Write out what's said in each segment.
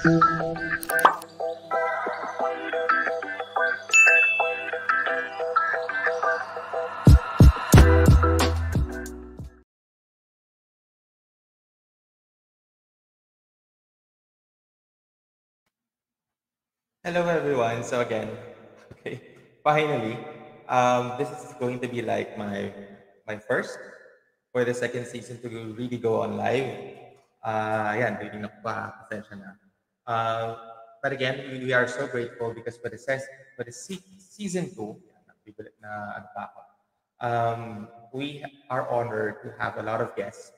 Hello, everyone. So again, okay, finally, this is going to be like my first for the second season to really go on live. Yan, really pasensya na. Uh, but again, we are so grateful because for the season two, yan, nabibilit na ano pa ako. We are honored to have a lot of guests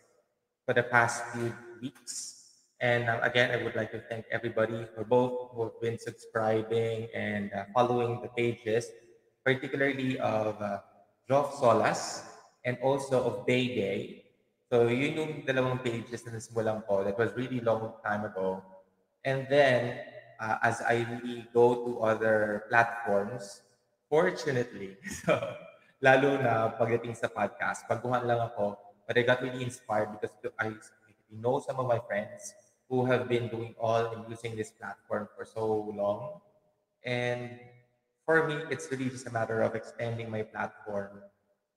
for the past few weeks. And again, I would like to thank everybody for both who have been subscribing and following the pages, particularly of Joff Solas and also of Day Day. So yun yung dalawang pages na nasimulan ko that was really long time ago. And then, as I really go to other platforms, fortunately, so lalo na pagdating sa podcast, baguhan lang ako, but I got really inspired because I know some of my friends who have been doing all and using this platform for so long. And for me, it's really just a matter of expanding my platform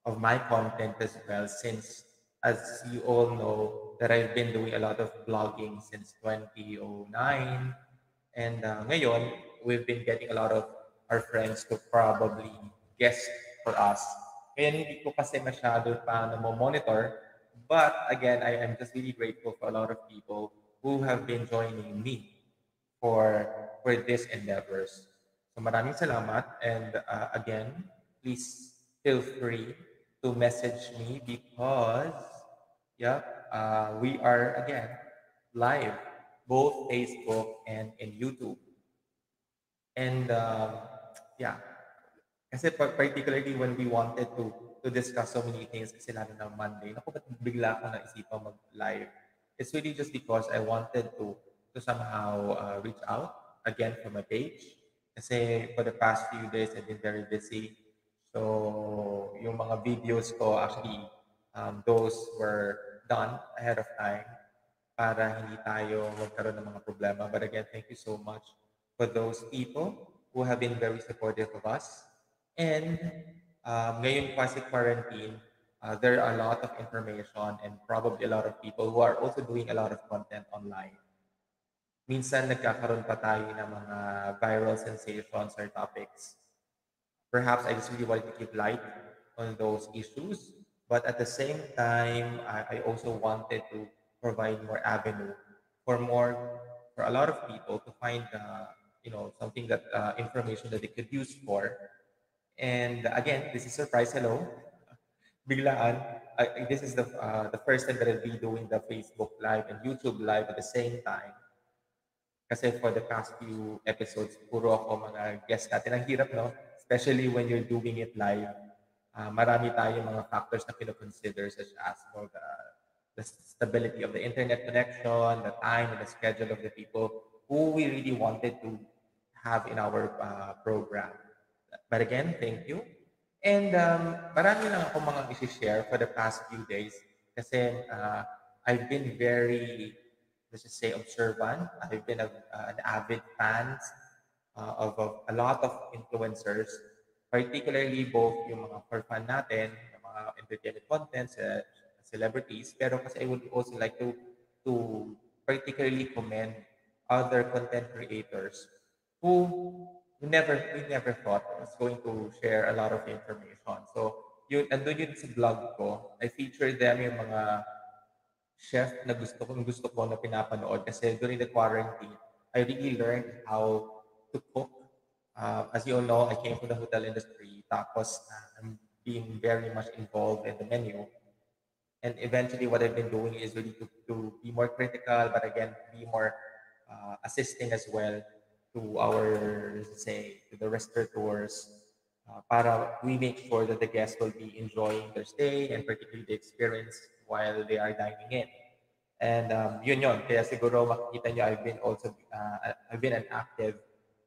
of my content as well, since as you all know that I've been doing a lot of blogging since 2009. And ngayon, we've been getting a lot of our friends to probably guest for us. Kaya hindi ko kasi masyado pa na monitor. But again, I am just really grateful for a lot of people who have been joining me for these endeavors. So maraming salamat, and again, please feel free to message me because yeah, we are again live both Facebook and in YouTube. And yeah, kasi particularly when we wanted to discuss so many things kasi lalo na Monday, naku, ba't bigla ko naisipan mag-live? It's really just because I wanted to somehow reach out again for my page. Kasi for the past few days, I've been very busy. So, yung mga videos ko, actually, those were done ahead of time para hindi tayo magkaroon ng mga problema. But again, thank you so much for those people who have been very supportive of us. And ngayon kasi quarantine, there are a lot of information and probably a lot of people who are also doing a lot of content online. Minsan nagkakaroon pa tayo ng mga viral sensations or topics. Perhaps I just really wanted to keep light on those issues, but at the same time, I also wanted to provide more avenue for for a lot of people to find something that information that they could use for. And again, this is surprise hello. Biglaan. This is the first time that I'll be doing the Facebook Live and YouTube Live at the same time. Kasi for the past few episodes, puro ako mga guest natin. Ang hirap, no? Especially when you're doing it live. Marami tayo mga factors na kino-consider such as the stability of the internet connection, the time and the schedule of the people who we really wanted to have in our program. But again, thank you. And marami lang ako mga isi-share for the past few days kasi I've been very, let's just say, observant. I've been an avid fan of a lot of influencers, particularly both yung mga for fun natin, yung mga entertainment contents, celebrities, pero kasi I would also like to particularly commend other content creators who never thought was going to share a lot of information. So yun, andun yun sa vlog ko. I feature them yung mga chef na gusto ko na pinapanood kasi during the quarantine, I really learned how to cook. As you all know, I came from the hotel industry. Tapos, I'm being very much involved in the menu. And eventually, what I've been doing is really to be more critical, but again, be more assisting as well to our, let's say, to the restaurateurs, para we make sure that the guests will be enjoying their stay and particularly the experience while they are dining in. And yun. Kaya siguro makikita nyo, I've been an active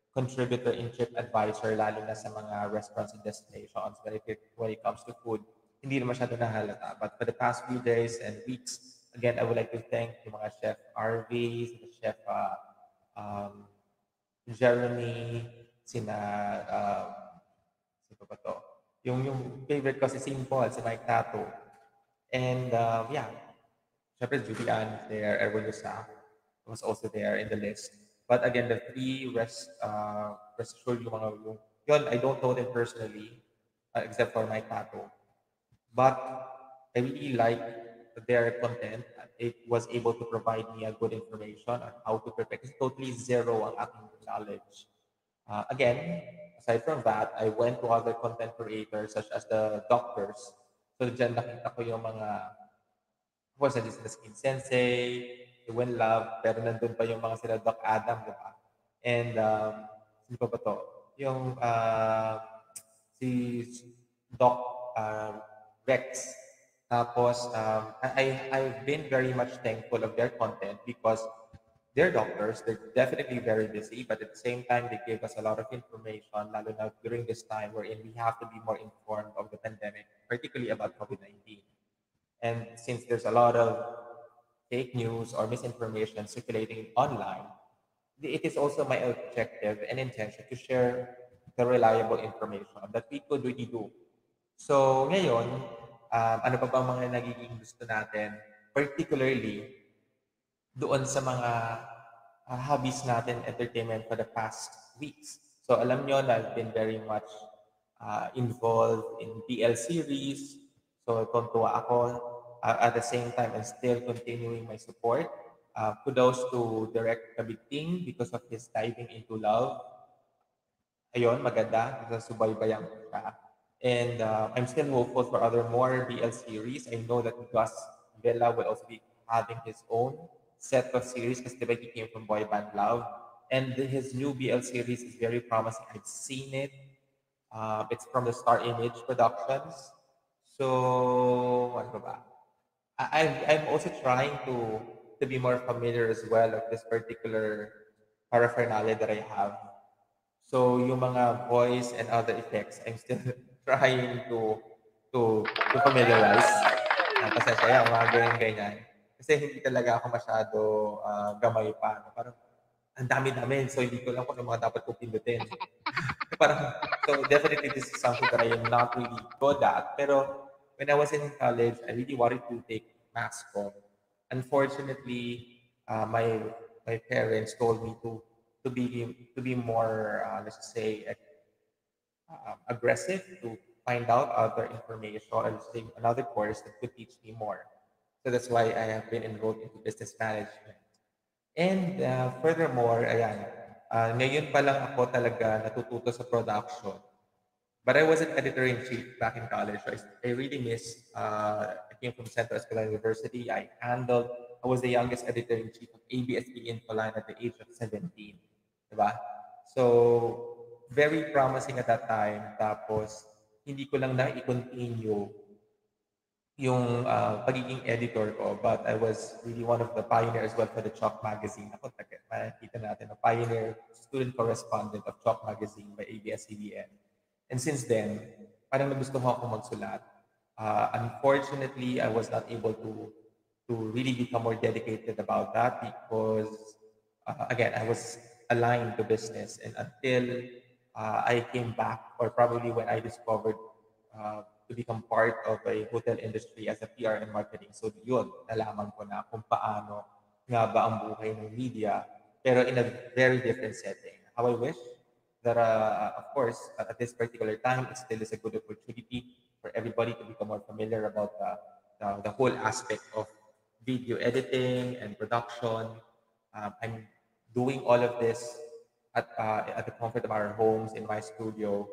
contributor in TripAdvisor, lalo na sa mga restaurants and destinations when it comes to food. Hindi na masyado nahalata. But for the past few days and weeks, again, I would like to thank yung mga Chef RV, Chef um, Jeremy, sina, uh, sino ba to? Yung favorite ko si Simple, si Mike Tato. And yeah, syempre Julian is there, Erwin Yusa was also there in the list. But again, the three rest assured yung mga yun, I don't know them personally, except for Mike Tato. But I really like their content. It was able to provide me a good information on how to prepare. It's totally zero ang aking knowledge. Again, aside from that, I went to other content creators such as the doctors. So dyan nakita ko yung mga, of course, nandiyan sila Skin Sensei, Ewan Love, pero nandun pa yung mga sila Doc Adam, di ba? And sino pa ba to? Yung si Doc Rex. Tapos, I've been very much thankful of their content because they're doctors, they're definitely very busy, but at the same time, they give us a lot of information, lalo na during this time wherein we have to be more informed of the pandemic, particularly about COVID-19. And since there's a lot of fake news or misinformation circulating online, it is also my objective and intention to share the reliable information that we could really do. So ngayon, ano pa bang mga nagiging gusto natin, particularly doon sa mga hobbies natin, entertainment for the past weeks. So alam nyo na I've been very much involved in BL series. So tuntua ako. At the same time, I'm still continuing my support. Kudos to Direct Kabigting because of his diving into love. Ayun, maganda. Nasubaybayan ko siya. And I'm still hopeful for other more BL series. I know that Gus Villa will also be having his own set of series because diba he came from Boy Band Love. And his new BL series is very promising. I've seen it. It's from the Star Image Productions. So, ano ba? I'm also trying to be more familiar as well of this particular paraphernalia that I have. So yung mga voice and other effects, I'm still trying to familiarize. Pasensya yan, mga ganyan-ganyan. Kasi hindi talaga ako masyado gamay pa. No? Parang ang dami-dami. So hindi ko lang kung ano mga dapat ko pindutin. Parang, so definitely this is something that I am not really good at. Pero when I was in college, I really wanted to take mass comm. Unfortunately, my parents told me to be more let's just say aggressive to find out other information or let's say another course that could teach me more. So that's why I have been enrolled into business management. And furthermore, ayan, ngayon pa lang ako talaga natututo sa production. But I was an editor-in-chief back in college. So I really miss, I came from Central Escolar University. I was the youngest editor-in-chief of ABS-CBN Polan at the age of 17. Diba? So, very promising at that time. Tapos, hindi ko lang na-continue yung pagiging editor ko, but I was really one of the pioneers as well for the Chalk magazine. Ako, makikita natin, a pioneer student correspondent of Chalk magazine by ABS-CBN. And since then, parang nagustuhan ako magsulat. Unfortunately, I was not able to really become more dedicated about that because, again, I was aligned to business. And until I came back, or probably when I discovered to become part of a hotel industry as a PR and marketing. So yun, nalaman ko na kung paano nga ba ang buhay ng media, pero in a very different setting. How I wish that, of course, at this particular time, it still is a good opportunity for everybody to become more familiar about the whole aspect of video editing and production. I'm doing all of this at the comfort of our homes in my studio.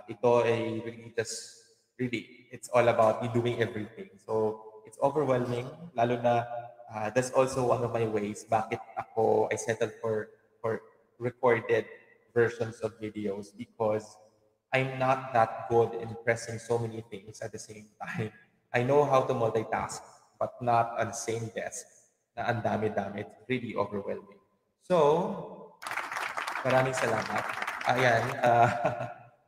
Ito ay really just, really, it's all about you doing everything. So it's overwhelming, lalo na that's also one of my ways bakit I settled for recorded versions of videos because I'm not that good in pressing so many things at the same time. I know how to multitask, but not on the same desk na ang dami-dami. It's really overwhelming. So, maraming salamat. Ayan.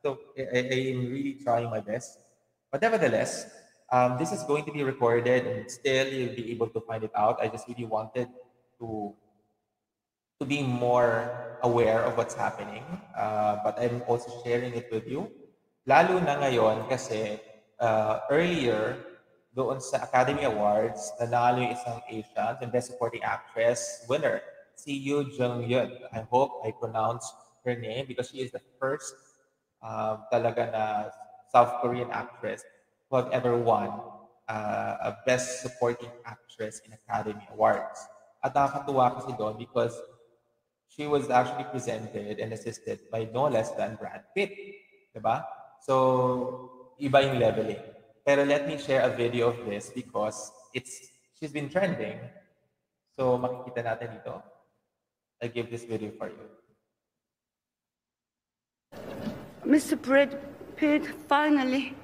So, I'm really trying my best. But nevertheless, this is going to be recorded and still you'll be able to find it out. I just really wanted to to be more aware of what's happening. But I'm also sharing it with you. Lalo na ngayon kasi earlier, doon sa Academy Awards, nanalo yung isang Asian, the Best Supporting Actress winner, si Yoo Jung-yun. I hope I pronounced her name because she is the first talaga na South Korean actress who have ever won a Best Supporting Actress in Academy Awards. At nakakatuwa kasi doon because she was actually presented and assisted by no less than Brad Pitt. Diba? So, iba yung leveling. Pero let me share a video of this because she's been trending. So, makikita natin dito. I give this video for you. Mr. Brad Pitt, finally.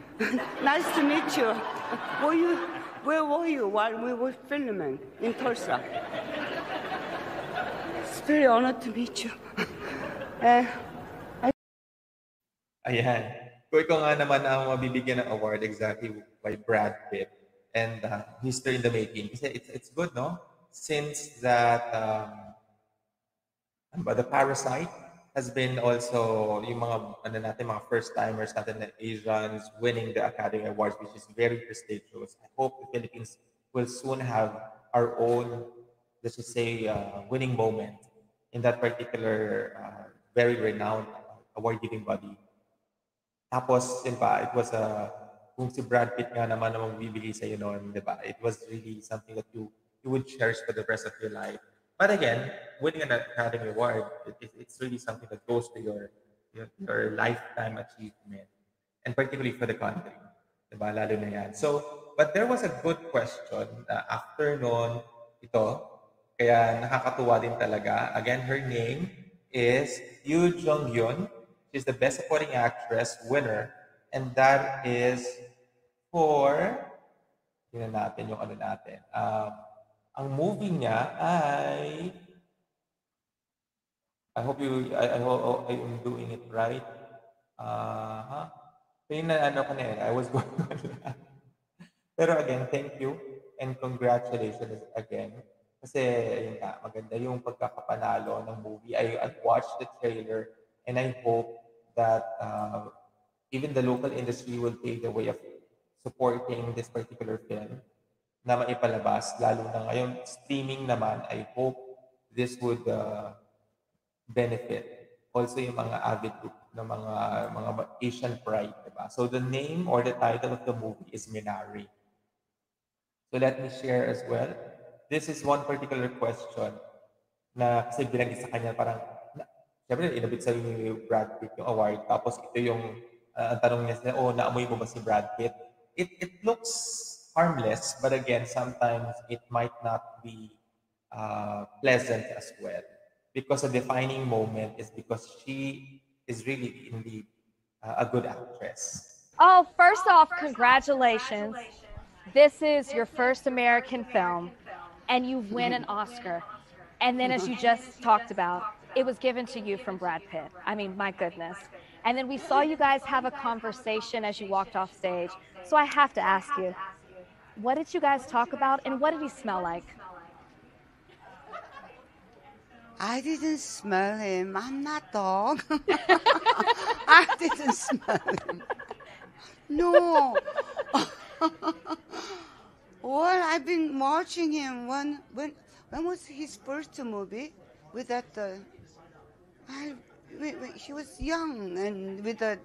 Nice to meet you. Where were you while we were filming in Tulsa? It's very honored to meet you. Ayan. Kung ikaw nga naman ang mabibigyan ng award exactly by Brad Pitt and history in the making. Kasi it's good, no? Since that the Parasite has been also yung mga mga first timers natin na Asians winning the Academy Awards, which is very prestigious. I hope the Philippines will soon have our own, let's just say, winning moment in that particular very renowned award-giving body. Tapos, di ba, it was kung si Brad Pitt nga naman ang bibigay sa'yo noon, di ba, it was really something that you would cherish for the rest of your life. But again, winning an Academy Award, it's really something that goes to your lifetime achievement. And particularly for the country. Di ba, lalo na yan. So, but there was a good question after noon, ito, kaya nakakatuwa din talaga. Again, her name is Yoo Jung-yun. She's the Best Supporting Actress winner. And that is for, tingnan natin yung ano natin. Ang movie niya ay, I hope I'm doing it right. Kaya na ano ko na yun, I was going on. Pero again, thank you and congratulations again. Kasi yun nga, maganda yung pagkakapanalo ng movie. I watched the trailer and I hope that even the local industry will pave the way of supporting this particular film na maipalabas. Lalo na ngayon, streaming naman, I hope this would benefit also yung mga avid group ng mga Asian pride, diba? So the name or the title of the movie is Minari. So let me share as well. This is one particular question na kasi binanggit sa kanya parang, syempre, inabit sa ni Brad Pitt yung award. Tapos ito yung, ang tanong niya, naamoy mo ba si Brad Pitt? It looks harmless, but again, sometimes it might not be pleasant as well. Because a defining moment is because she is really indeed a good actress. Oh, first off, congratulations. This is your first American film, and you win an Oscar. And then, as you just talked about, it was given to you from Brad Pitt. I mean, my goodness. And then we saw you guys have a conversation as you walked off stage. So I have to ask you, what did you guys talk about, and what did he smell like? I didn't smell him. I'm not dog. I didn't smell him. No. Well, I've been watching him. When was his first movie? With that, he was young and with that.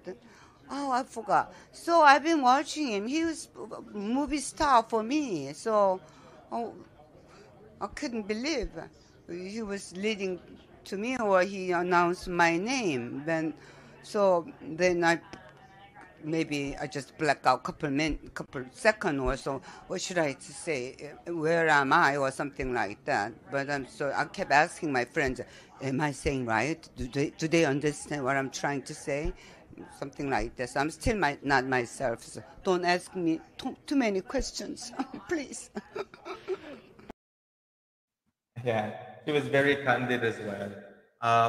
Oh, I forgot. So I've been watching him. He was a movie star for me. So, I couldn't believe he was leading to me, or he announced my name. Then I just black out couple seconds or so. What should I say? Where am I, or something like that? But I kept asking my friends, "Am I saying right? Do they understand what I'm trying to say?" Something like this. I'm still not myself. So don't ask me too many questions, please. Yeah, she was very candid as well.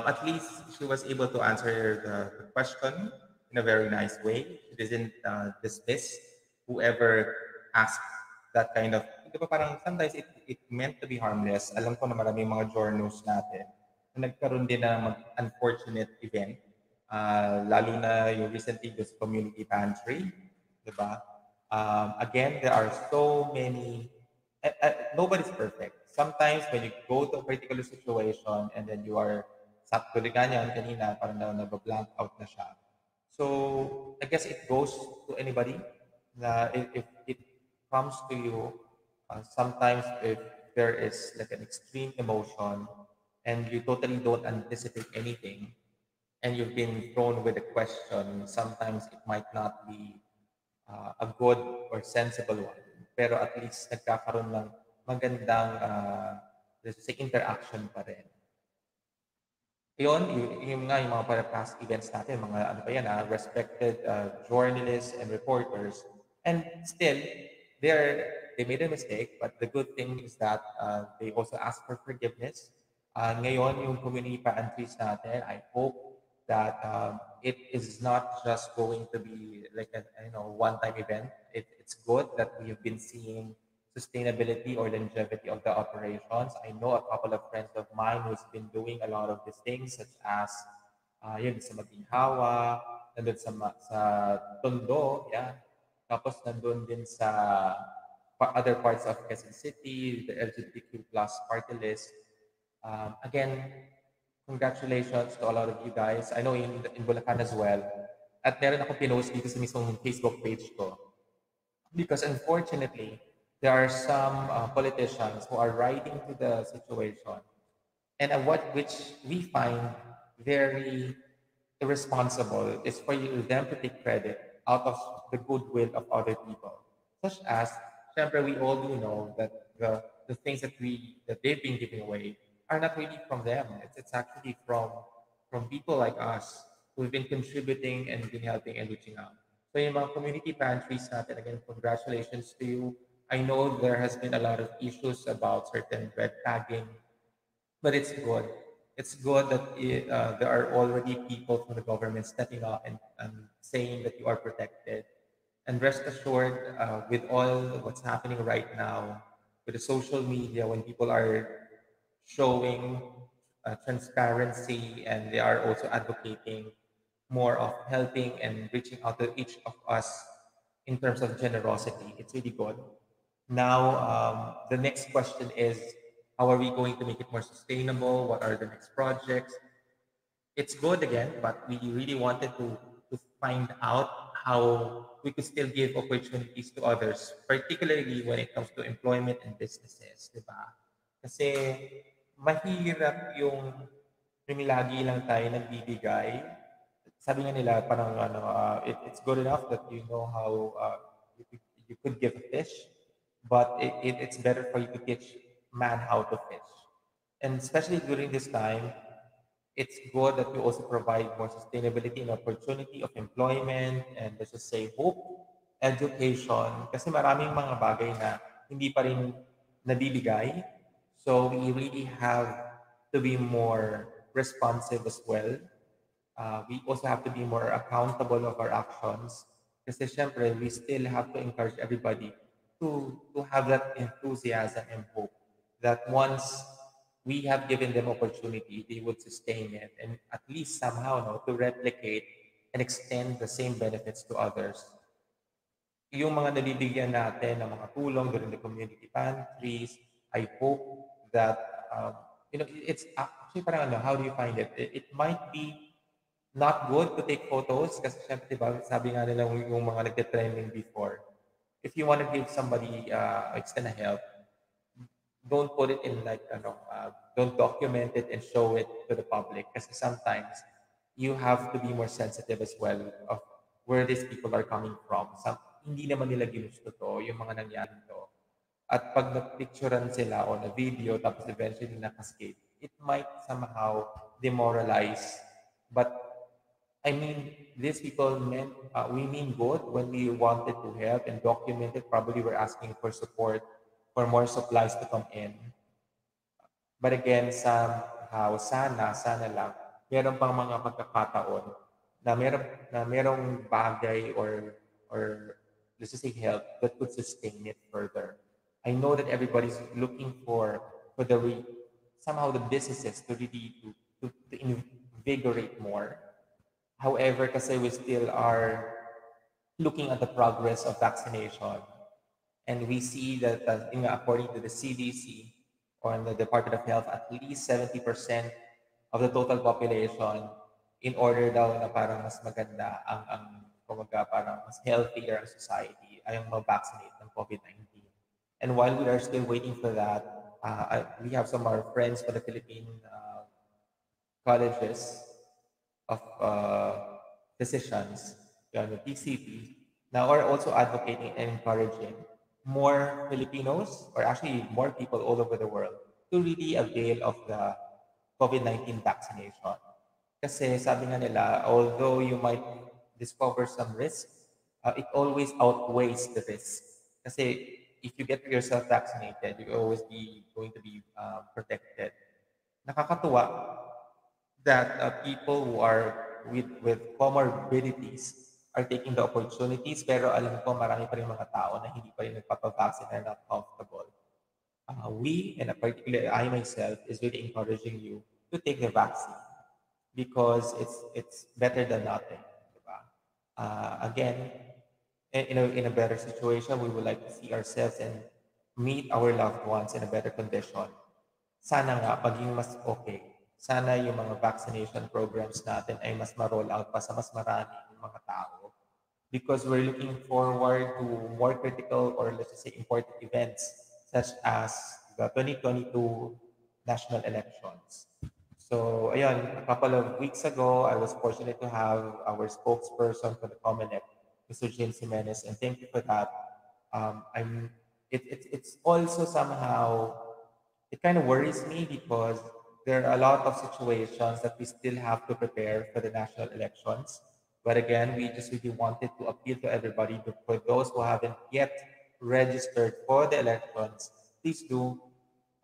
At least she was able to answer the question in a very nice way. She didn't dismiss whoever asked that kind of. Di ba parang sometimes it meant to be harmless. Alam ko na maraming mga journals natin nagkaroon din ng unfortunate event. Lalo na yung recently this community pantry, di ba? Again, there are so many, nobody's perfect. Sometimes when you go to a particular situation and then you are, sakto ganyan kanina, parang nag-blank out na siya. So, I guess it goes to anybody na if it comes to you, sometimes if there is like an extreme emotion and you totally don't anticipate anything and you've been thrown with a question, sometimes it might not be a good or sensible one. Pero at least nagkakaroon ng magandang let's say interaction pa rin. Yun, yung nga yung mga past events natin, mga ano pa yan, respected journalists and reporters. And still, they made a mistake, but the good thing is that they also asked for forgiveness. Ngayon, yung community pantries natin, I hope that it is not just going to be like a one-time event. It's good that we have been seeing sustainability or longevity of the operations. I know a couple of friends of mine who's been doing a lot of these things, such as yun sa Maginhawa, nandun sa Tondo, yeah. Tapos nandun din sa other parts of Quezon City, the LGBTQ plus party list. Again, congratulations to a lot of you guys. I know in Bulacan as well. At meron ako pinost dito sa mismong Facebook page ko. Because unfortunately, there are some politicians who are riding to the situation, and which we find very irresponsible is for them to take credit out of the goodwill of other people, such as, syempre, we all do know that the things that they've been giving away are not really from them. It's actually from people like us who've been contributing and been helping and reaching out. So yung mga community pantries natin, again, congratulations to you. I know there has been a lot of issues about certain red tagging, but it's good. It's good that there are already people from the government stepping up and saying that you are protected. And rest assured, with all what's happening right now, with the social media, when people are showing transparency and they are also advocating more of helping and reaching out to each of us in terms of generosity, it's really good. Now, the next question is, how are we going to make it more sustainable? What are the next projects? It's good again, but we really wanted to find out how we could still give opportunities to others, particularly when it comes to employment and businesses, di ba? Kasi mahirap yung lagi lang tayo nagbibigay. Sabi nga nila, parang it's good enough that you know how you could give a fish, but it's better for you to teach man how to fish. And especially during this time, it's good that we also provide more sustainability and opportunity of employment and let's just say hope, education, kasi maraming mga bagay na hindi pa rin nabibigay. So we really have to be more responsive as well. We also have to be more accountable of our actions. Kasi syempre, we still have to encourage everybody to have that enthusiasm and hope that once we have given them opportunity, they would sustain it and at least somehow to replicate and extend the same benefits to others. Yung mga nabibigyan natin ng mga tulong during the community pantries, I hope that, it's actually parang how do you find it? It might be not good to take photos kasi syempre, diba, sabi nga nila yung mga nagte-trending before. If you want to give somebody extend a help, don't put it in like don't document it and show it to the public kasi sometimes you have to be more sensitive as well of where these people are coming from. Hindi naman nila ginusto to, yung mga nangyari to. At pag na-picturean sila o na-video tapos eventually nakascape, it might somehow demoralize. But I mean, these people meant, we mean good when we wanted to help and document it. Probably we're asking for support for more supplies to come in. But again, somehow, sana lang, meron pang mga pagkakataon na merong bagay or let's just say help that could sustain it further. I know that everybody's looking for somehow the businesses to really to invigorate more. However, kasi we still are looking at the progress of vaccination, and we see that according to the CDC or the Department of Health, at least 70% of the total population, in order daw na parang mas maganda kumaga parang mas healthier ang society ay ang ma-vaccinate ng COVID-19. And while we are still waiting for that, we have some of our friends from the Philippine colleges of physicians, the PCP, now are also advocating and encouraging more Filipinos, or actually more people all over the world, to really avail of the COVID-19 vaccination. Kasi sabi nga nila, although you might discover some risk, it always outweighs the risk. Kasi if you get yourself vaccinated, you always be going to be protected. Nakakatuwa that people who are with comorbidities are taking the opportunities, pero alam ko marami pa rin mga tao na hindi pa rin nagpapavaccine and not comfortable. We, and particularly I myself, is really encouraging you to take the vaccine because it's better than nothing. Diba? Again, in a better situation, we would like to see ourselves and meet our loved ones in a better condition. Sana nga maging mas okay. Sana yung mga vaccination programs natin ay mas ma-roll out pa sa mas maraming mga tao. Because we're looking forward to more critical, or let's just say important events such as the 2022 national elections. So, ayun, a couple of weeks ago, I was fortunate to have our spokesperson for the COMELEC, Mr. James Jimenez, and thank you for that. It's also somehow, it kind of worries me because there are a lot of situations that we still have to prepare for the national elections. But again, we just really wanted to appeal to everybody, for those who haven't yet registered for the elections, please do.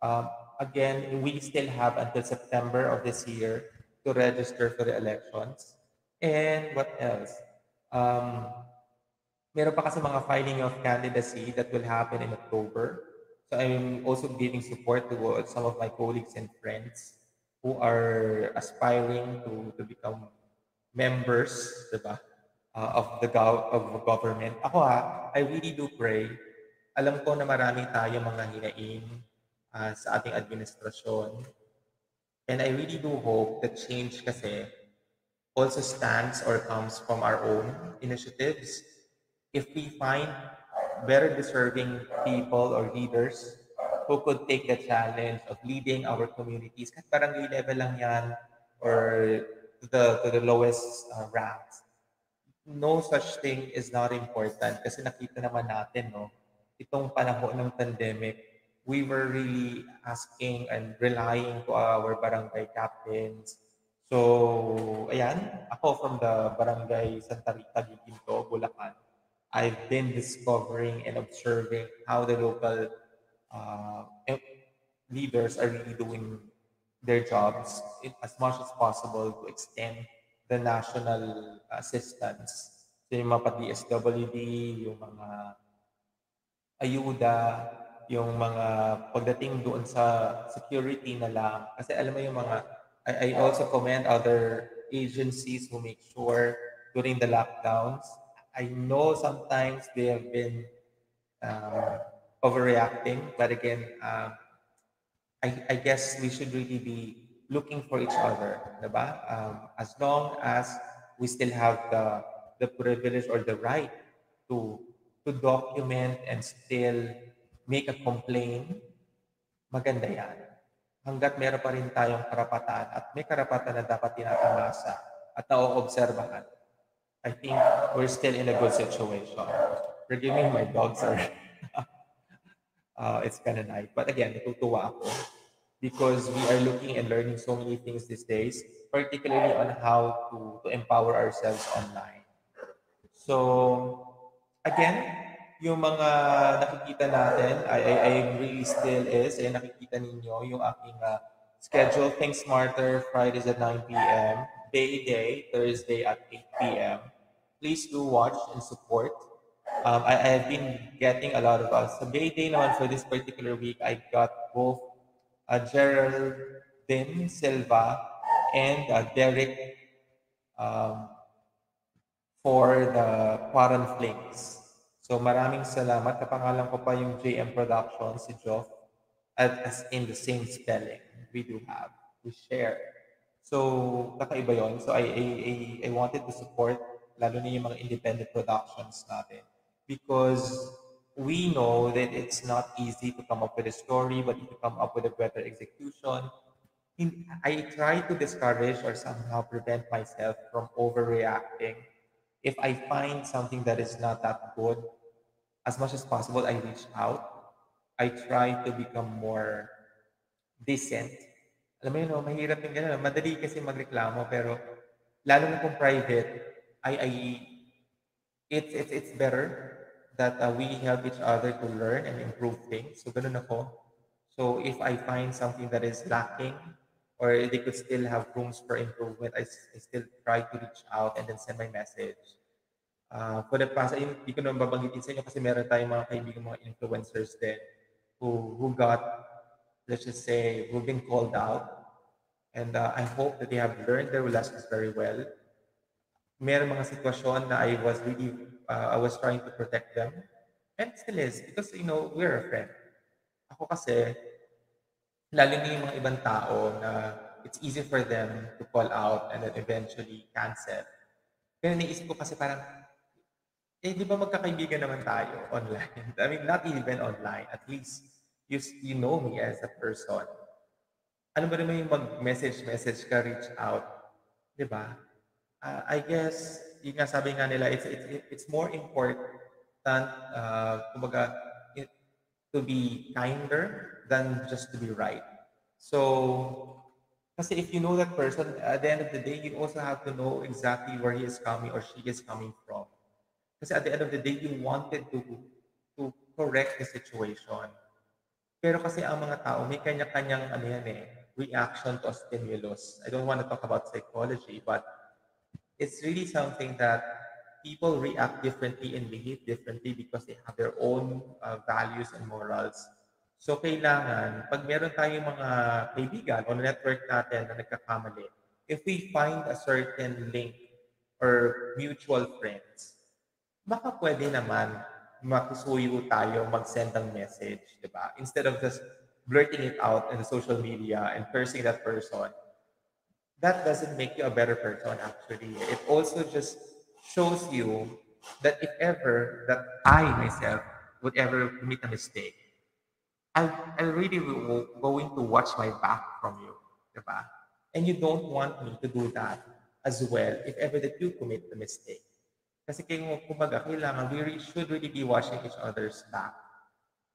Um, Again, we still have until September of this year to register for the elections. And what else? Um, Meron pa kasi mga filing of candidacy that will happen in October. So I'm also giving support to some of my colleagues and friends who are aspiring to become members, diba, of the government. Ako I really do pray. Alam ko na marami tayong mga hinaing sa ating administrasyon. And I really do hope that change kasi also stands or comes from our own initiatives. If we find better deserving people or leaders who could take the challenge of leading our communities, kahit barangay level lang yan, or to the lowest ranks, no such thing is not important kasi nakita naman natin, no, itong panahon ng pandemic, we were really asking and relying to our barangay captains. So, ayan, ako from the barangay Santa Rita, Giginto, Bulacan, I've been discovering and observing how the local uh, leaders are really doing their jobs as much as possible to extend the national assistance. So yung mga DSWD, yung mga ayuda, yung mga pagdating doon sa security na lang. Kasi alam mo yung mga, I also commend other agencies who make sure during the lockdowns. I know sometimes they have been overreacting, but again, I guess we should really be looking for each other, diba? As long as we still have the privilege or the right to document and still make a complaint, maganda yan. Hanggat meron pa rin tayong karapatan at may karapatan na dapat tinatamasa at naoobserbahan, I think we're still in a good situation. Forgive me, my dogs are it's kind of nice. But again, natutuwa ako because we are looking and learning so many things these days, particularly on how to empower ourselves online. So, again, yung mga nakikita natin, I really still is, nakikita ninyo yung aking schedule, Think Smarter, Fridays at 9 p.m., Day, Thursday at 8 p.m. Please do watch and support. I've been getting a lot of sa Day naman for this particular week, I got both Geraldine Silva and Derek um, for the Quarren Flakes. So maraming salamat. Kapangalan ko pa yung JM Productions, si Joff, at as in the same spelling. We do have. We share. So, kakaiba yun. So, I wanted to support lalo na yung mga independent productions natin because we know that it's not easy to come up with a story, but if you come up with a better execution, I try to discourage or somehow prevent myself from overreacting. If I find something that is not that good, as much as possible, I reach out. I try to become more decent. Alam mo yun, no? Mahirap yung gano'n. Madali kasi magreklamo, pero lalo na kung private, it's better that we help each other to learn and improve things. So, ganun ako. So, if I find something that is lacking or they could still have rooms for improvement, I still try to reach out and then send my message. For the past, ayun, hindi ko naman babanggitin sa inyo kasi meron tayong mga kaibigan, mga influencers din who got, let's just say, who've been called out. And I hope that they have learned their lessons very well. Meron mga sitwasyon na I was trying to protect them. And still is, because, we're a friend. Ako kasi, lalo na yung mga ibang tao na it's easy for them to call out and then eventually cancel. Pero naisip ko kasi parang, di ba magkakaibigan naman tayo online? I mean, not even online. At least, you know me as a person. Ano ba naman yung mag-message ka, reach out? Di ba? I guess, yung nga sabi nga nila, it's more important, kumbaga, it, to be kinder than just to be right. So, kasi if you know that person, at the end of the day, you also have to know exactly where he is coming or she is coming from. Kasi at the end of the day, you wanted to correct the situation. Pero kasi ang mga tao, may kanya-kanyang ano yan reaction to a stimulus. I don't want to talk about psychology, but it's really something that people react differently and behave differently because they have their own values and morals. So kailangan, pag meron tayong mga kaibigan o network natin na nagkakamali, if we find a certain link or mutual friends, baka pwede naman makisuyo tayo mag-send ng message, di ba? Instead of just blurting it out in the social media and cursing that person, that doesn't make you a better person, actually. It also just shows you that if ever that I myself would ever commit a mistake, I really going to watch my back from you, diba? And you don't want me to do that as well if ever that you commit the mistake. Kasi kumbaga, kailangan should really be watching each other's back.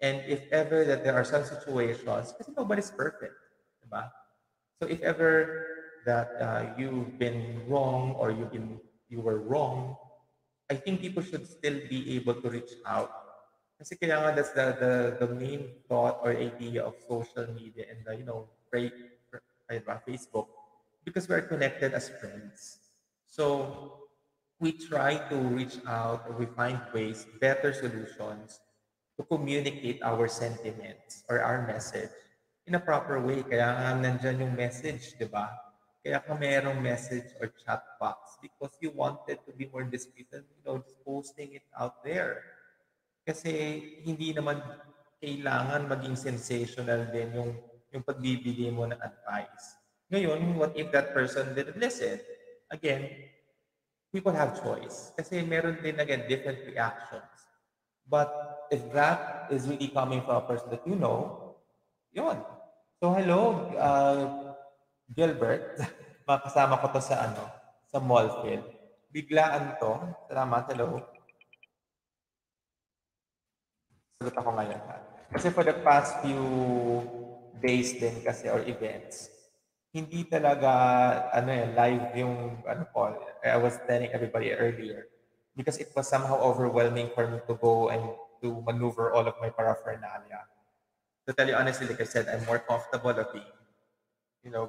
And if ever that there are some situations, kasi nobody's perfect, diba? So if ever that you've been wrong or you were wrong, I think people should still be able to reach out. Kasi kaya nga that's the main thought or idea of social media and the, Facebook, because we're connected as friends. So we try to reach out or we find ways, better solutions to communicate our sentiments or our message in a proper way. Kaya nga nandyan yung message, di ba? Kaya ka merong message or chat box because you wanted to be more discreet and, just posting it out there. Kasi hindi naman kailangan maging sensational din yung pagbibigay mo ng advice. Ngayon, what if that person didn't listen? Again, people have choice. Kasi meron din, again, different reactions. But if that is really coming from a person that you know, yun. So, hello, Gilbert. Makasama ko to sa sa mall field. Biglaan to. Salamat, hello. Sagot ako ngayon. Ha? Kasi for the past few days din kasi or events, hindi talaga live yung ko. I was telling everybody earlier because it was somehow overwhelming for me to go and to maneuver all of my paraphernalia. To tell you honestly, like I said, I'm more comfortable of being,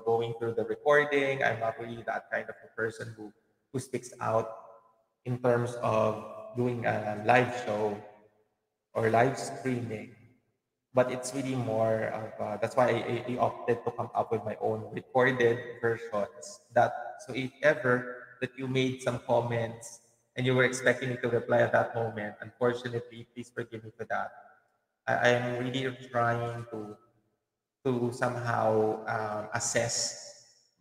going through the recording. I'm not really that kind of a person who speaks out in terms of doing a live show or live streaming. but it's really more of that's why I opted to come up with my own recorded versions. That so if ever that you made some comments and you were expecting me to reply at that moment, unfortunately, please forgive me for that. I am really trying to somehow assess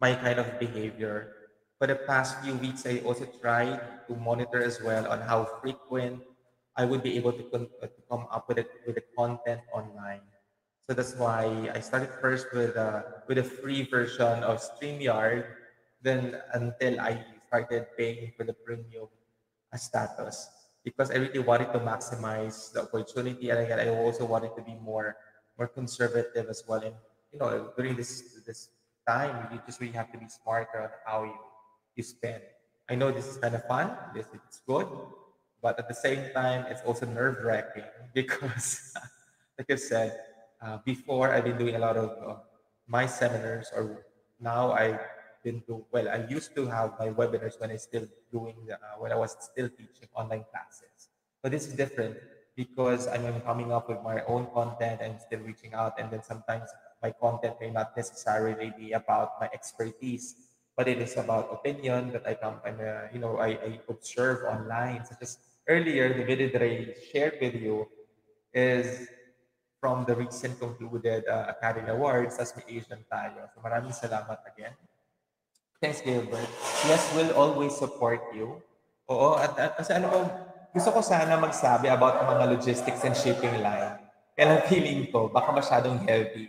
my kind of behavior. For the past few weeks, I also tried to monitor as well on how frequent I would be able to come up with the content online. So that's why I started first with a free version of StreamYard, then until I started paying for the premium status because I really wanted to maximize the opportunity, and again, I also wanted to be more conservative as well. And during this time, you just really have to be smarter on how you spend. I know this is kind of fun. This it's good, but at the same time, it's also nerve wracking because, like I said, before I've been doing a lot of my seminars, or now I've been to well, I used to have my webinars when I still when I was still teaching online classes. But this is different because I'm coming up with my own content and still reaching out, and then sometimes my content may not necessarily be about my expertise, but it is about opinion that I come and I observe online. Such as earlier, the video that I shared with you is from the recent concluded Academy Awards, as may Asian tayo. So maraming salamat again. Thanks, Gilbert. Yes, we'll always support you. Oo, at kasi ano ba, gusto ko sana magsabi about mga logistics and shipping line. Kaya lang feeling ko, baka masyadong heavy.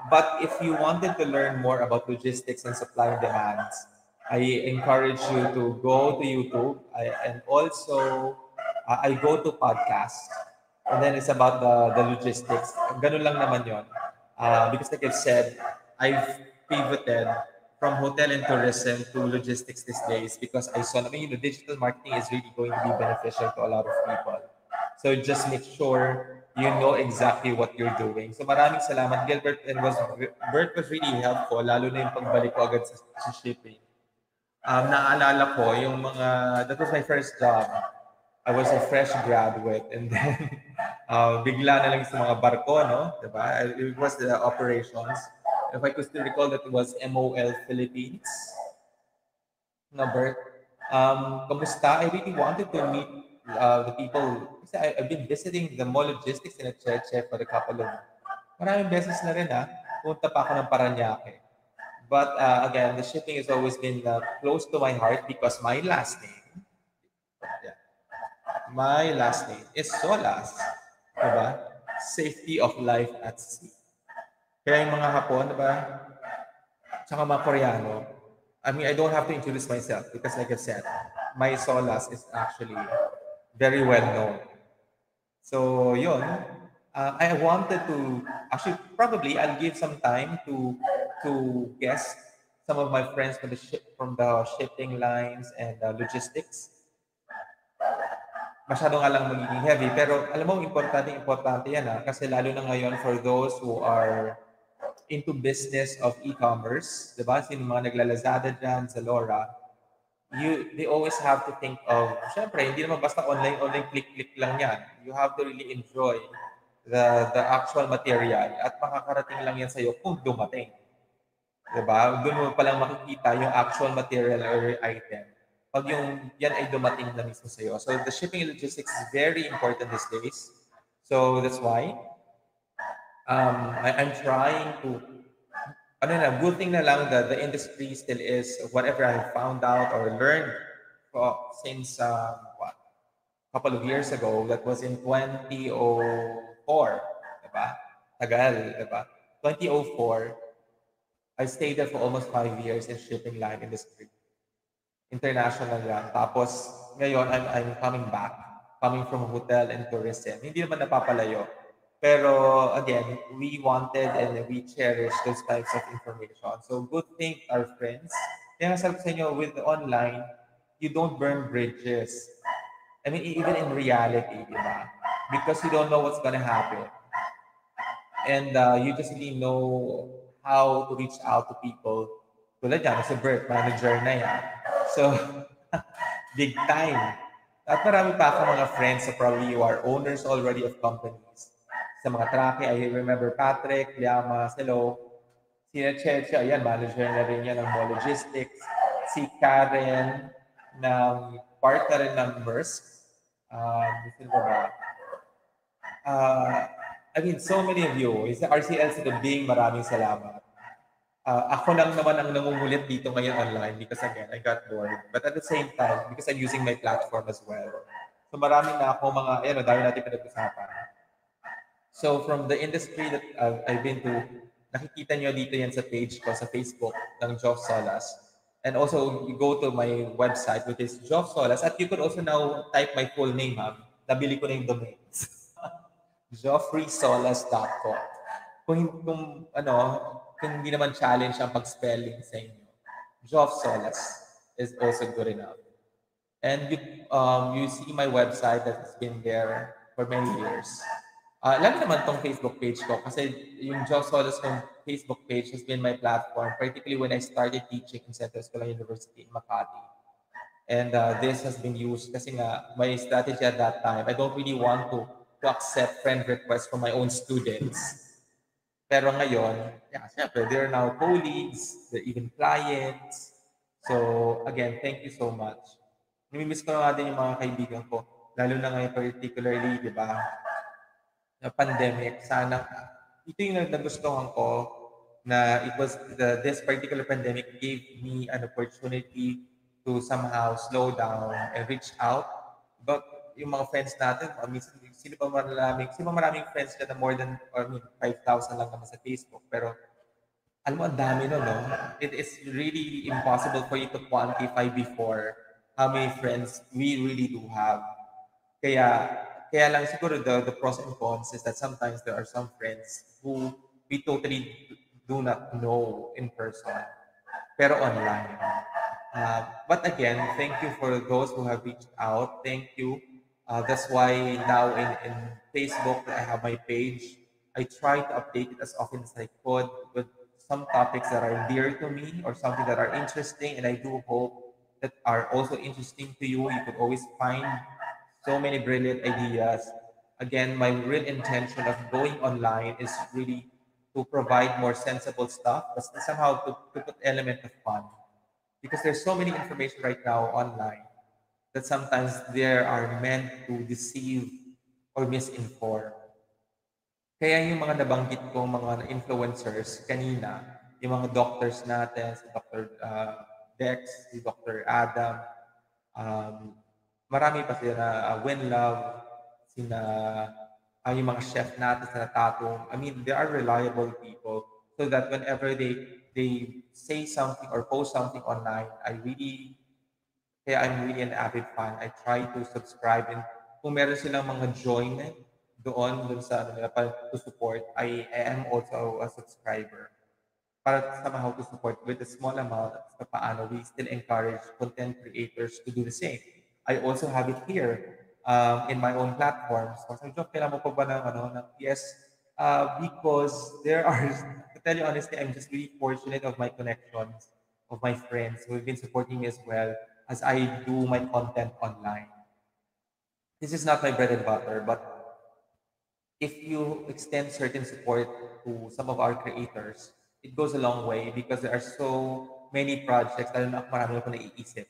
But if you wanted to learn more about logistics and supply and demands, I encourage you to go to YouTube. And also, I go to podcasts. And then it's about the logistics. Ganun lang naman yon. Because like I've said, I've pivoted from hotel and tourism to logistics these days because I saw, digital marketing is really going to be beneficial to a lot of people. So just make sure you know exactly what you're doing. So maraming salamat, Gilbert. And Bert was really helpful, lalo na yung pagbalik ko agad sa shipping. Naalala ko yung that was my first job. I was a fresh graduate, and then bigla na lang sa mga barko, no? Diba? It was the operations. If I could still recall, that it was MOL Philippines. No, Bert. Kamusta? I really wanted to meet the people. Kasi I've been visiting the mall logistics in Cheche for a couple of maraming beses na rin, ha. Punta pa ako ng Paranaque. But again, the shipping has always been close to my heart because yeah, my last name is Solas. Diba? Safety of life at sea. Kaya yung mga Hapon, diba? Tsaka mga Koreano, I mean, I don't have to introduce myself because like I said, my Solas is actually very well known. So, yun. I wanted to, actually, probably I'll give some time to guest some of my friends from the shipping lines and logistics. Masyado nga lang magiging heavy. Pero alam mo, importante yan kasi lalo na ngayon for those who are into business of e-commerce, di ba? Sino mga naglalazada dyan, Zalora, they always have to think of, syempre, hindi naman basta online, click-click lang yan. You have to really enjoy the actual material at makakarating lang yan sa'yo kung dumating. Diba? Doon mo palang makikita yung actual material or item pag yung yan ay dumating na mismo sa'yo. So the shipping and logistics is very important these days. So that's why I'm trying to, good thing na lang that the industry still is whatever I found out or learned since couple of years ago, that was in 2004, diba? Tagal, diba? 2004, I stayed there for almost 5 years in shipping line industry. International lang. Tapos, ngayon, I'm coming back, coming from hotel and tourism. Hindi naman napapalayo. Pero, again, we wanted and we cherish those types of information. So, good thing our friends. Kaya nga sabi ko sa inyo, with the online, you don't burn bridges. I mean, even in reality, di ba? Because you don't know what's gonna happen. And you just really know how to reach out to people. Tulad yan, si Bert, manager na yan. So, big time. At marami pa ako mga friends, so probably you are owners already of companies. sa mga trake, I remember Patrick, Liama, Selo, si Checha, ayan, manager na rin yan ng mall logistics. Si Karen, ng part na rin ng Maersk. Sino ba? Uh, I mean, so many of you. Sa RCL sa Debing, maraming salamat. Ako lang naman ang nangungulit dito ngayon online because again, I got bored. But at the same time, because I'm using my platform as well. So marami na ako mga, ayan, dahil natin pinag-usapan. So from the industry that I've been to, nakikita nyo dito yan sa page ko sa Facebook ng Joff Solas. And also, you go to my website, which is Joff Solas. At you could also now type my full name, ha? Nabili ko na yung domains. joffreysolas.com. Kung hindi naman challenge ang pag-spelling sa inyo, Joff Solas is also good enough. And you see my website that has been there for many years. Lalo naman tong Facebook page ko kasi yung Joff Solas kong Facebook page has been my platform, particularly when I started teaching in Central Escolar University in Makati. And this has been used kasi nga my strategy at that time, I don't really want to accept friend requests from my own students. Pero ngayon, yeah, syempre, they're now colleagues, they're even clients. So, again, thank you so much. Namimiss ko na nga din yung mga kaibigan ko, lalo na ngayon particularly, di ba, na pandemic. Sana, ito yung nagustuhan ko na it was this particular pandemic gave me an opportunity to somehow slow down and reach out. But yung mga friends natin, minsan, sino ba maraming friends ka na more than, or I mean, 5,000 lang naman sa Facebook. Pero, alam mo, ang dami no, no? It is really impossible for you to quantify before how many friends we really do have. Kaya, kaya lang siguro the pros and cons is that sometimes there are some friends who we totally do not know in person, pero online. But again, thank you for those who have reached out. Thank you. That's why now in Facebook, I have my page. I try to update it as often as I could with some topics that are dear to me or something that are interesting. And I do hope that are also interesting to you. You could always find so many brilliant ideas. Again, my real intention of going online is really to provide more sensible stuff, but somehow to put element of fun because there's so many information right now online that sometimes they are meant to deceive or misinform. Kaya yung mga nabanggit ko, mga influencers kanina, yung mga doctors natin, si Dr. Dex, si Dr. Adam, um, marami pa sila na Win Love, sina yung mga chef natin sa Tatong. I mean, they are reliable people so that whenever they say something or post something online, kaya I'm really an avid fan. I try to subscribe and kung meron silang mga join doon sa ano nila to support, I am also a subscriber para somehow to support with a small amount at paano we still encourage content creators to do the same. I also have it here in my own platforms. So, sabi ko, kailangan mo pa ba ng, yes, because there are, to tell you honestly, I'm just really fortunate of my connections, of my friends who have been supporting me as well as I do my content online. This is not my bread and butter, but if you extend certain support to some of our creators, it goes a long way because there are so many projects, lalo na ako marami ako naiisip.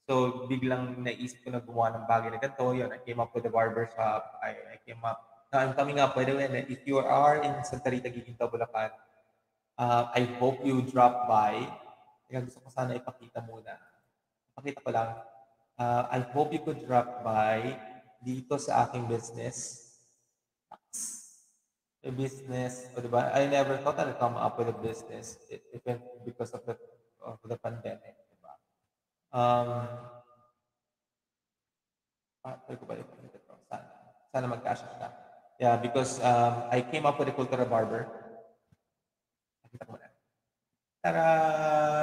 So, biglang naisip ko na gumawa ng bagay na ganito. Yun, I came up with the barbershop. I came up. Now, I'm coming up, by the way, if you are in Santa Rita, Giginto, Bulacan, I hope you drop by. Kaya gusto ko sana ipakita muna. Ipakita ko lang. I hope you could drop by dito sa aking business. A business, o diba? I never thought I'd come up with a business even because of the pandemic, diba? Pwede ko ba ipakita ito? Sana mag-cash siya. Yeah, because I came up with a Cultura Barber. Nakita ko na. Tara!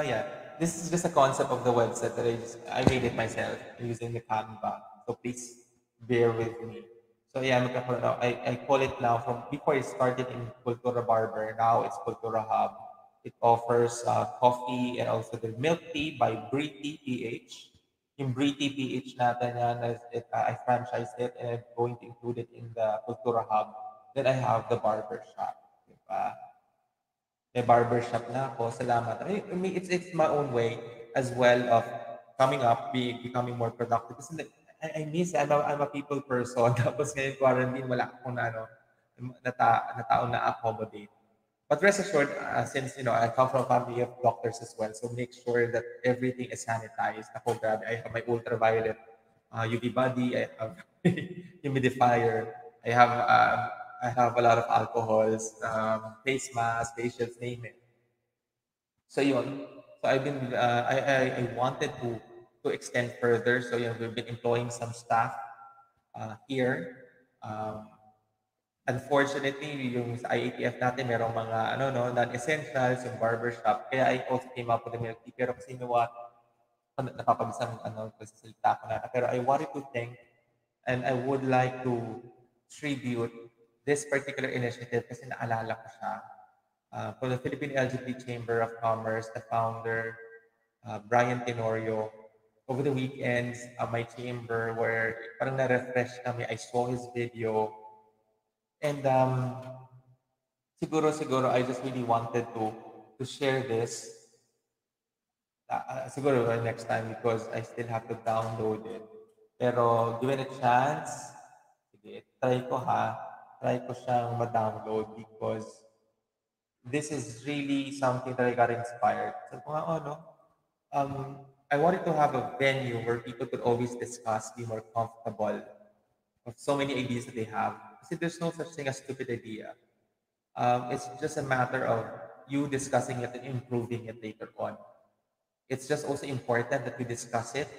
Yeah. This is just a concept of the website that I made it myself using the Canva. So please bear with me. So yeah, I call it now from before it started in Cultura Barber. Now it's Cultura Hub. It offers coffee and also the milk tea by Bree PH. Yung Bree PH natin yan, I franchise it and I'm going to include it in the Cultura Hub. Then I have the barber shop. Diba? May barbershop na ako. Salamat. I mean, it's my own way as well of coming up, becoming more productive. Kasi I miss, I'm a people person. Tapos ngayon quarantine, wala akong na, ano, na taong na-accommodate. But rest assured, since I come from a family of doctors as well, so make sure that everything is sanitized. Ako, grabe, I have my ultraviolet UV body. I have humidifier. I have um, I have a lot of alcohols, face masks, facials, name it. So yun. So I wanted to extend further. So we've been employing some staff here. Um, Unfortunately, yung sa IATF natin, merong mga non-essentials, yung barbershop. Kaya I also came up with a milk tea. Pero kasi you know what, napapabisang pagsasalita ko na. Pero I wanted to thank and I would like to tribute this particular initiative kasi naalala ko siya. For the Philippine LGBT Chamber of Commerce, the founder, Brian Tenorio, over the weekends, my chamber where parang na-refresh kami, I saw his video. And siguro, I just really wanted to share this. Siguro next time because I still have to download it. Pero given a chance, sige, try ko ha. Try ko siyang ma-download because this is really something that I got inspired. So, oh, no? I wanted to have a venue where people could always discuss, be more comfortable of so many ideas that they have. Kasi there's no such thing as stupid idea. It's just a matter of you discussing it and improving it later on. It's just also important that we discuss it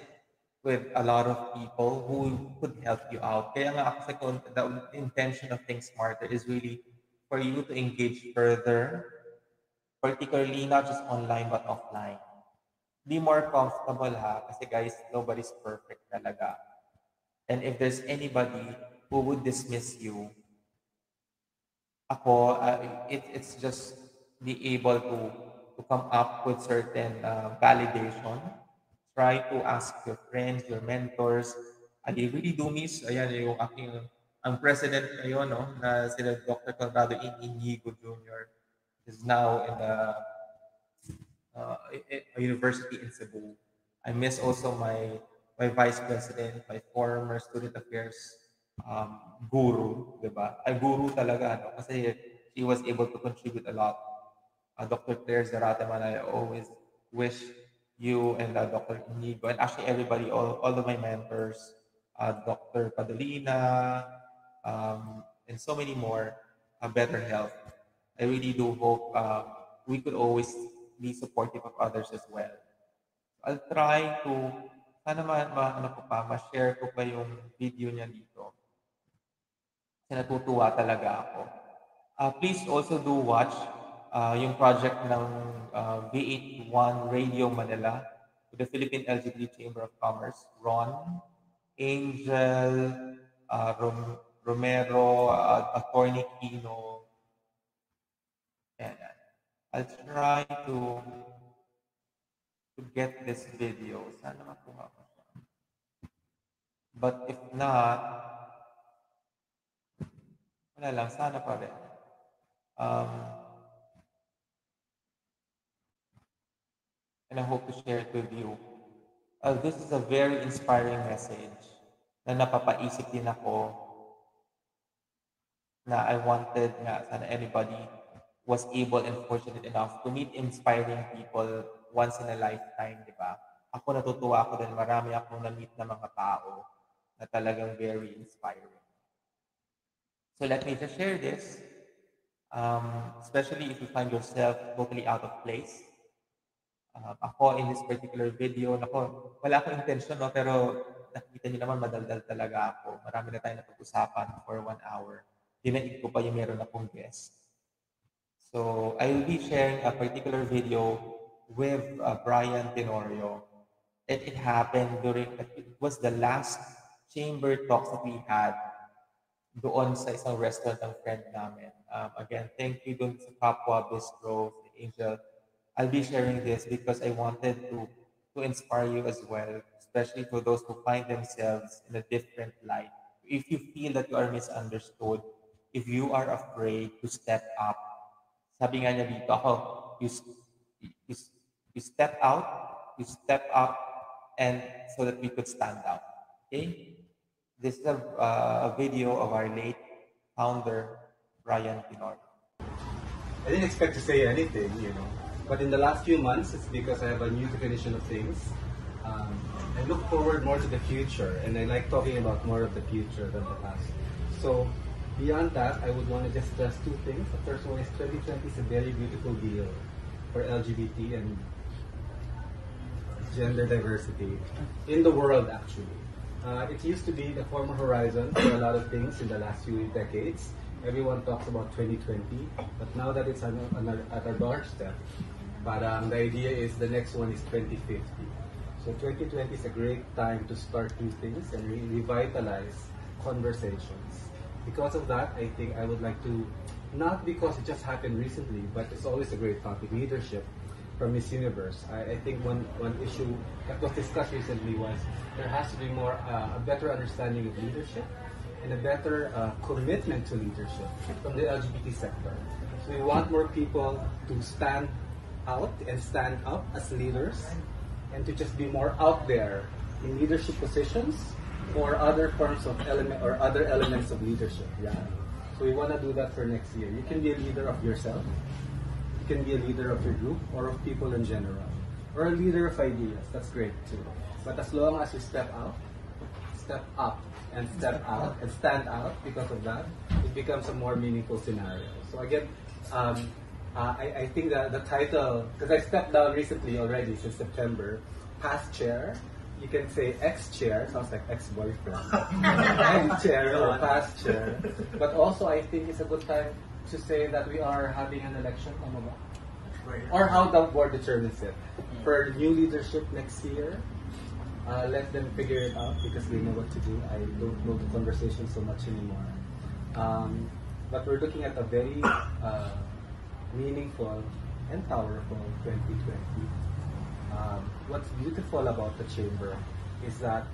with a lot of people who could help you out. Kaya nga ako the intention of Think Smarter is really for you to engage further, particularly not just online but offline. Be more comfortable ha, kasi guys, nobody's perfect talaga. And if there's anybody who would dismiss you, ako, it's just be able to come up with certain validation. Try to ask your friends, your mentors. I really do miss, ayan, yung aking, ang president ngayon, no, na sila Dr. Conrado Inigo Jr. is now in the a university in Cebu. I miss also my vice president, my former student affairs guru, di ba? Ay, guru talaga, no? Kasi she was able to contribute a lot. Dr. Claire Zarataman, I always wish you and Dr. Inigo, and actually everybody, all of my mentors, Dr. Padolina, and so many more, better health. I really do hope we could always be supportive of others as well. I'll try to, sana ano ko pa, ma-share ko pa yung video niya dito. Kasi natutuwa talaga ako. Please also do watch yung project ng V81 Radio Manila with the Philippine LGBT Chamber of Commerce, Ron, Angel, Romero, Attorney Kino. And I'll try to get this video. Sana makuha ko siya. But if not, wala lang, sana pa rin. Um, and I hope to share it with you. This is a very inspiring message na napapaisip din ako na I wanted nga sana anybody was able and fortunate enough to meet inspiring people once in a lifetime, di ba? Ako natutuwa ako dahil marami akong na-meet na mga tao na talagang very inspiring. So let me just share this, especially if you find yourself totally out of place. Ako in this particular video, nako, wala akong intention, no, pero nakikita niyo naman madaldal talaga ako. Marami na tayong napag-usapan for 1 hour. Dinaig ko pa yung meron akong guest. So I will be sharing a particular video with Brian Tenorio. It happened it was the last chamber talks that we had doon sa isang restaurant ng friend namin. Again, thank you doon sa Papua Bistro, sa Angel. I'll be sharing this because I wanted to inspire you as well, especially for those who find themselves in a different light. If you feel that you are misunderstood, if you are afraid to step up, sabi nga niya dito, ako, you, you, you step out, you step up, and so that we could stand out. Okay? This is a video of our late founder, Ryan Pinor. I didn't expect to say anything, but in the last few months, it's because I have a new definition of things. I look forward more to the future, and I like talking about more of the future than the past. So, beyond that, I would want to just stress two things. The first one is 2020 is a very beautiful deal for LGBT and gender diversity in the world, actually. It used to be the former horizon for a lot of things in the last few decades. Everyone talks about 2020, but now that it's at our doorstep, the idea is the next one is 2050. So 2020 is a great time to start new things and revitalize conversations. Because of that, I think I would like to, not because it just happened recently, but it's always a great topic, leadership from Miss Universe. I think one issue that was discussed recently was there has to be more a better understanding of leadership and a better commitment to leadership from the LGBT sector. So we want more people to stand out and stand up as leaders and to just be more out there in leadership positions or other forms of other elements of leadership. Yeah. So we want to do that for next year. You can be a leader of yourself, you can be a leader of your group or of people in general, or a leader of ideas. That's great too. But as long as you step up, and step out and stand out because of that, it becomes a more meaningful scenario. So again, I think that the title, because I stepped down recently already since September, past chair, you can say ex-chair, sounds like ex-boyfriend, ex-chair or past chair. But also I think it's a good time to say that we are having an election, or how the board determines it. For new leadership next year, let them figure it out because they know what to do. I don't know the conversation so much anymore. But we're looking at a very meaningful and powerful 2020. What's beautiful about the Chamber is that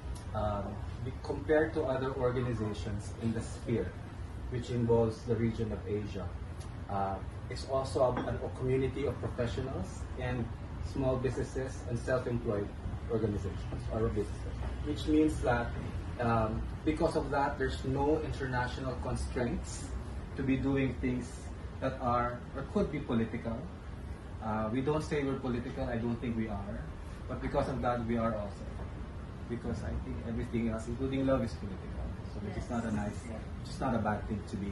compared to other organizations in the sphere, which involves the region of Asia, it's also a community of professionals and small businesses and self-employed organizations or businesses, which means that because of that, there's no international constraints to be doing things that are or could be political. We don't say we're political, I don't think we are, but because of that, we are also. Because I think everything else, including love, is political. So which is not a bad thing to be.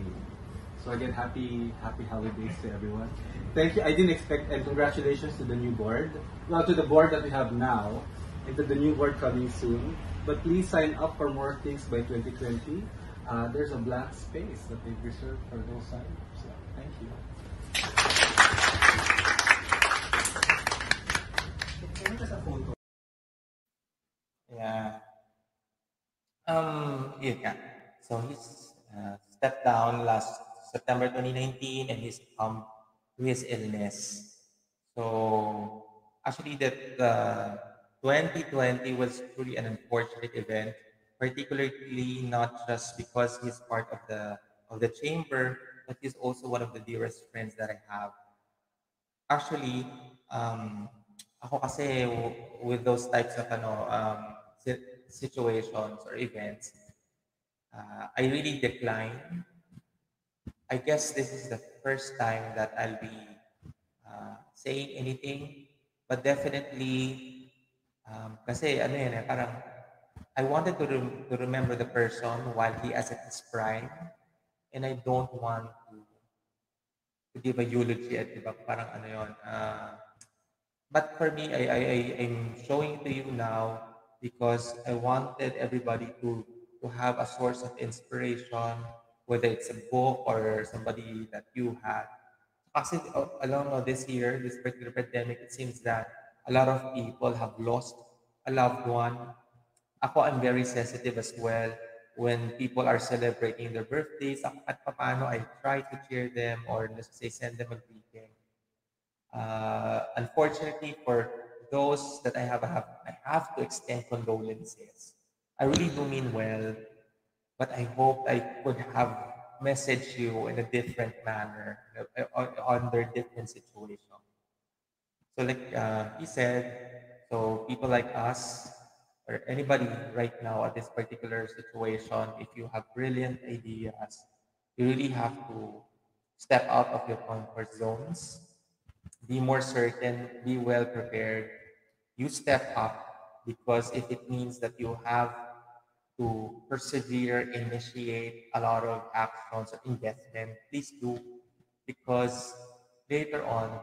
So again, happy holidays to everyone. Thank you. I didn't expect, and congratulations to the new board. Well, to the board that we have now, and to the new board coming soon. But please sign up for more things by 2020. There's a blank space that they've reserved for those sign-ups. So thank you. Yeah. Yun nga. So he's stepped down last September 2019 and he's come to his illness. So actually that 2020 was truly an unfortunate event, particularly not just because he's part of the chamber, but he's also one of the dearest friends that I have. Actually, ako kasi with those types of situations or events, I really decline. I guess this is the first time that I'll be saying anything, but definitely, kasi ano yan parang I wanted to remember the person while he is at his prime, and I don't want to give a eulogy at diba parang ano yun. But for me, I'm showing it to you now because I wanted everybody to have a source of inspiration, whether it's a book or somebody that you had. Kasi along this year, this particular pandemic, it seems that a lot of people have lost a loved one. Ako, I'm very sensitive as well when people are celebrating their birthdays. At paano, I try to cheer them or let's say send them a greeting. Unfortunately, for those that I have to extend condolences. I really do mean well, but I hope I could have message you in a different manner, under different situation. So like he said, so people like us or anybody right now at this particular situation, if you have brilliant ideas, you really have to step out of your comfort zones, be more certain, be well prepared. You step up because if it means that you have to persevere, initiate a lot of actions or investment, please do because later on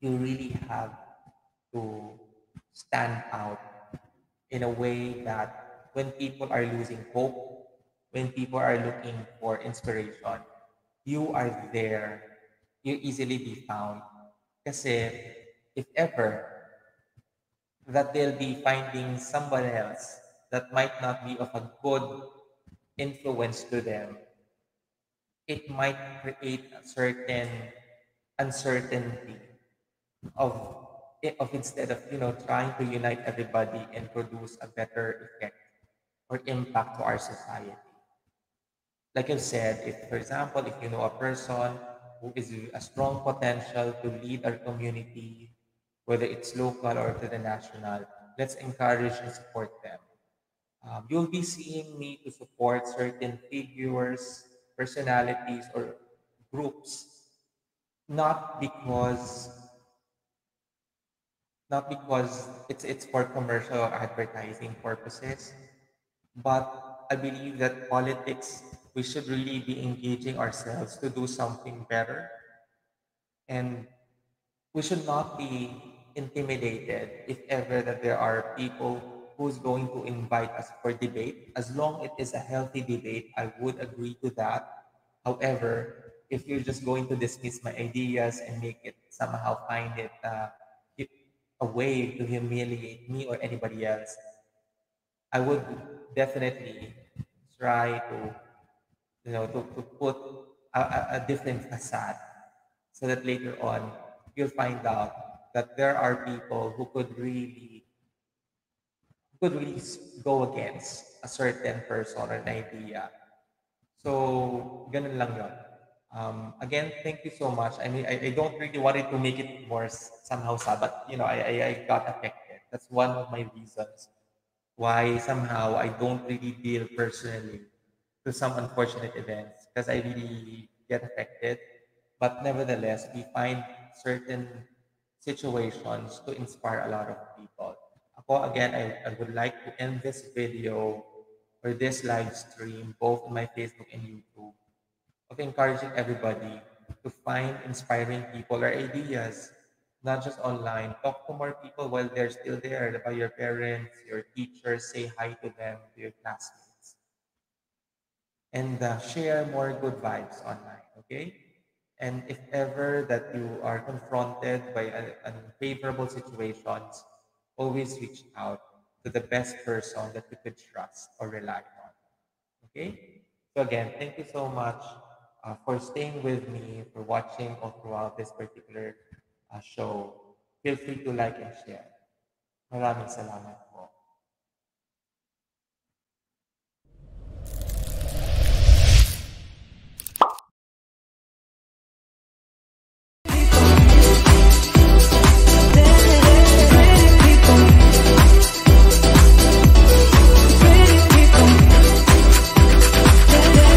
you really have to stand out in a way that when people are losing hope, when people are looking for inspiration, you are there. You easily be found. Kasi if ever that they'll be finding someone else that might not be of a good influence to them, it might create a certain uncertainty of instead of trying to unite everybody and produce a better effect or impact to our society. Like I've said, if for example, if you know a person who is a strong potential to lead our community, whether it's local or to the national, let's encourage and support them. You'll be seeing me to support certain figures, personalities, or groups, not because not because it's for commercial or advertising purposes, but I believe that politics we should really be engaging ourselves to do something better, and we should not be intimidated if ever that there are people who's going to invite us for debate. As long it is a healthy debate, I would agree to that. However, if you're just going to dismiss my ideas and make it somehow find it a way to humiliate me or anybody else, I would definitely try to to put a different facade so that later on you'll find out that there are people who could really go against a certain person or an idea. So, ganun lang yun. Again, thank you so much. I mean, I don't really want it to make it more somehow sad, but I got affected. That's one of my reasons why somehow I don't really deal personally to some unfortunate events because I really get affected. But nevertheless, we find certain situations to inspire a lot of people. Ako, again, I would like to end this video or this live stream, both on my Facebook and YouTube, of encouraging everybody to find inspiring people or ideas, not just online. Talk to more people while they're still there, by your parents, your teachers, say hi to them, to your classmates, and share more good vibes online, okay? And if ever that you are confronted by unfavorable situations, always reach out to the best person that you could trust or rely on. Okay? So again, thank you so much for staying with me, for watching all throughout this particular show. Feel free to like and share. Maraming salamat po.